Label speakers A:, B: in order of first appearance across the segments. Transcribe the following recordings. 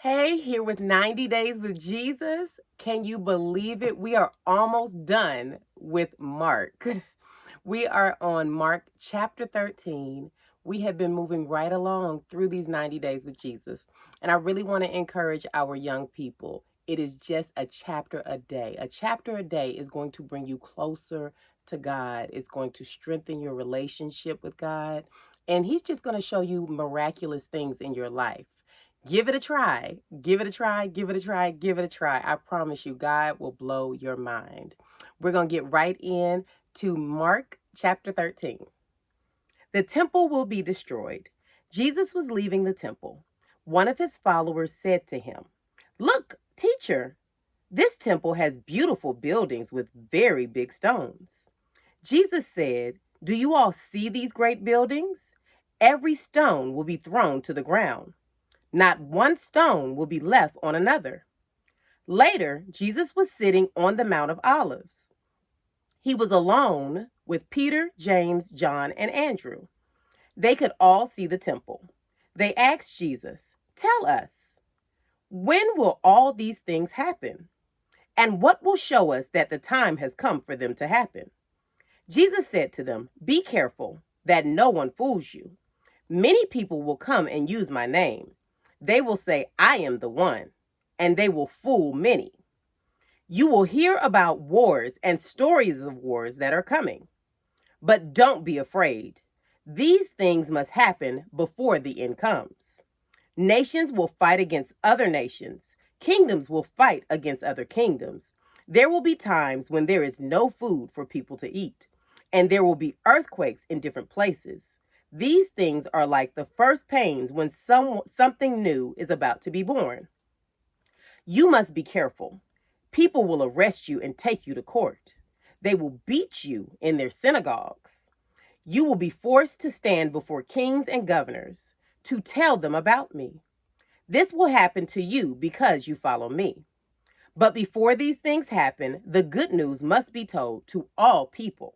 A: Hey, here with 90 Days with Jesus. Can you believe it? We are almost done with Mark. We are on Mark chapter 13. We have been moving right along through these 90 days with Jesus. And I really want to encourage our young people. It is just a chapter a day. A chapter a day is going to bring you closer to God. It's going to strengthen your relationship with God. And He's just going to show you miraculous things in your life. Give it a try. Give it a try. Give it a try. Give it a try. I promise you, God will blow your mind. We're going to get right in to Mark chapter 13. The temple will be destroyed. Jesus was leaving the temple. One of his followers said to him, "Look, teacher, this temple has beautiful buildings with very big stones." Jesus said, "Do you all see these great buildings? Every stone will be thrown to the ground. Not one stone will be left on another." Later, Jesus was sitting on the Mount of Olives. He was alone with Peter, James, John, and Andrew. They could all see the temple. They asked Jesus, "Tell us, when will all these things happen? And what will show us that the time has come for them to happen?" Jesus said to them, "Be careful that no one fools you. Many people will come and use my name. They will say, 'I am the one,' and they will fool many. You will hear about wars and stories of wars that are coming. But don't be afraid. These things must happen before the end comes. Nations will fight against other nations. Kingdoms will fight against other kingdoms. There will be times when there is no food for people to eat, and there will be earthquakes in different places. These things are like the first pains when something new is about to be born. You must be careful. People will arrest you and take you to court. They will beat you in their synagogues. You will be forced to stand before kings and governors to tell them about me. This will happen to you because you follow me. But before these things happen, the good news must be told to all people.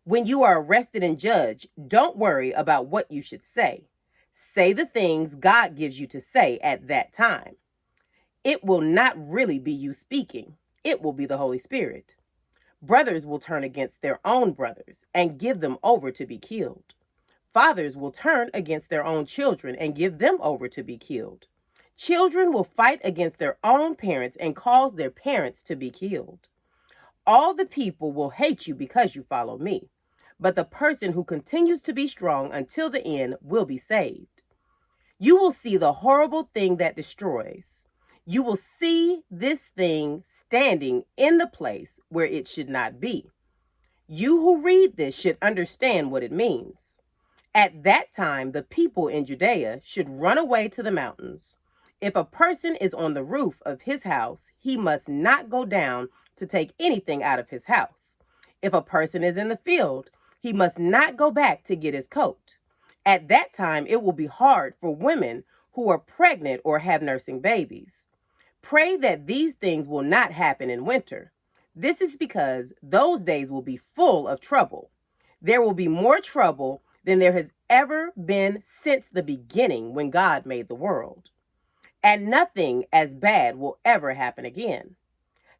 A: When you are arrested and judged, don't worry about what you should say. Say the things God gives you to say at that time. It will not really be you speaking. It will be the Holy Spirit. Brothers will turn against their own brothers and give them over to be killed. Fathers will turn against their own children and give them over to be killed. Children will fight against their own parents and cause their parents to be killed. All the people will hate you because you follow me, but the person who continues to be strong until the end will be saved. You will see the horrible thing that destroys. You will see this thing standing in the place where it should not be. You who read this should understand what it means. At that time, the people in Judea should run away to the mountains. If a person is on the roof of his house, he must not go down to take anything out of his house. If a person is in the field, he must not go back to get his coat. At that time, it will be hard for women who are pregnant or have nursing babies. Pray that these things will not happen in winter. This is because those days will be full of trouble. There will be more trouble than there has ever been since the beginning when God made the world. And nothing as bad will ever happen again.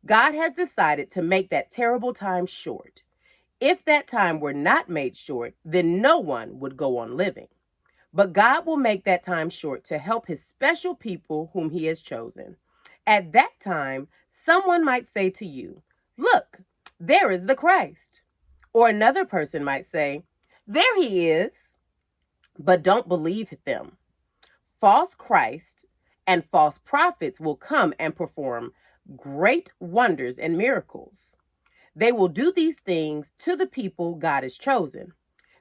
A: God has decided to make that terrible time short. If that time were not made short, then no one would go on living. But God will make that time short to help his special people whom he has chosen. At that time, someone might say to you, "Look, there is the Christ." Or another person might say, "There he is." But don't believe them. False Christs and false prophets will come and perform great wonders and miracles. They will do these things to the people God has chosen.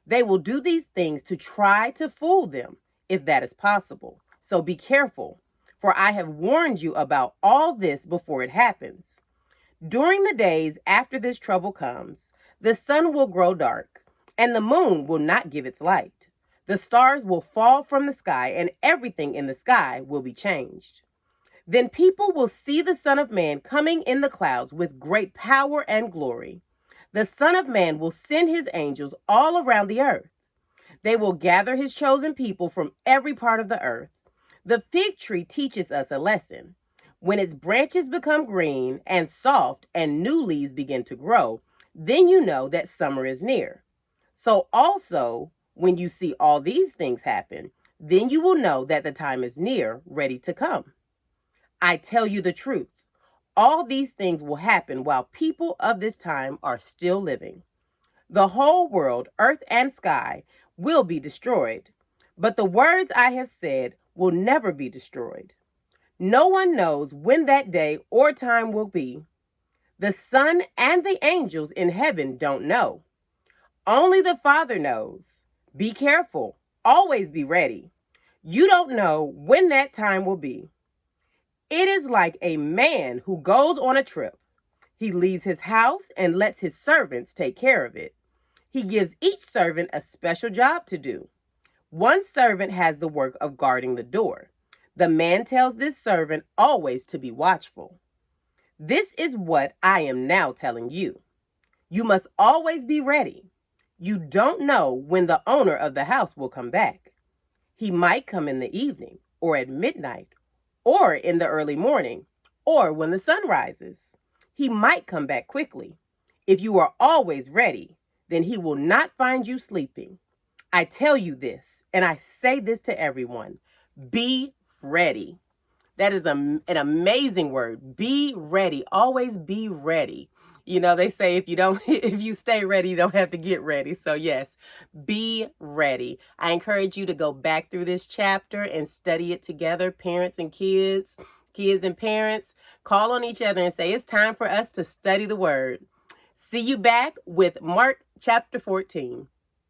A: They will do these things to try to fool them, if that is possible. So be careful, for I have warned you about all this before it happens. During the days after this trouble comes, the sun will grow dark, and the moon will not give its light. The stars will fall from the sky, and everything in the sky will be changed. Then people will see the Son of Man coming in the clouds with great power and glory. The Son of Man will send his angels all around the earth. They will gather his chosen people from every part of the earth. The fig tree teaches us a lesson. When its branches become green and soft and new leaves begin to grow, then you know that summer is near. So also, when you see all these things happen, then you will know that the time is near, ready to come. I tell you the truth. All these things will happen while people of this time are still living. The whole world, earth and sky, will be destroyed, but the words I have said will never be destroyed. No one knows when that day or time will be. The Son and the angels in heaven don't know. Only the Father knows. Be careful. Always be ready. You don't know when that time will be. It is like a man who goes on a trip. He leaves his house and lets his servants take care of it. He gives each servant a special job to do. One servant has the work of guarding the door. The man tells this servant always to be watchful. This is what I am now telling you. You must always be ready. You don't know when the owner of the house will come back. He might come in the evening, or at midnight, or in the early morning, or when the sun rises. He might come back quickly. If you are always ready, then he will not find you sleeping. I tell you this, and I say this to everyone. Be ready. That is an amazing word. Be ready. Always be ready. You know, they say if you stay ready, you don't have to get ready. So yes, be ready. I encourage you to go back through this chapter and study it together, parents and kids, kids and parents. Call on each other and say, it's time for us to study the word. See you back with Mark chapter 14.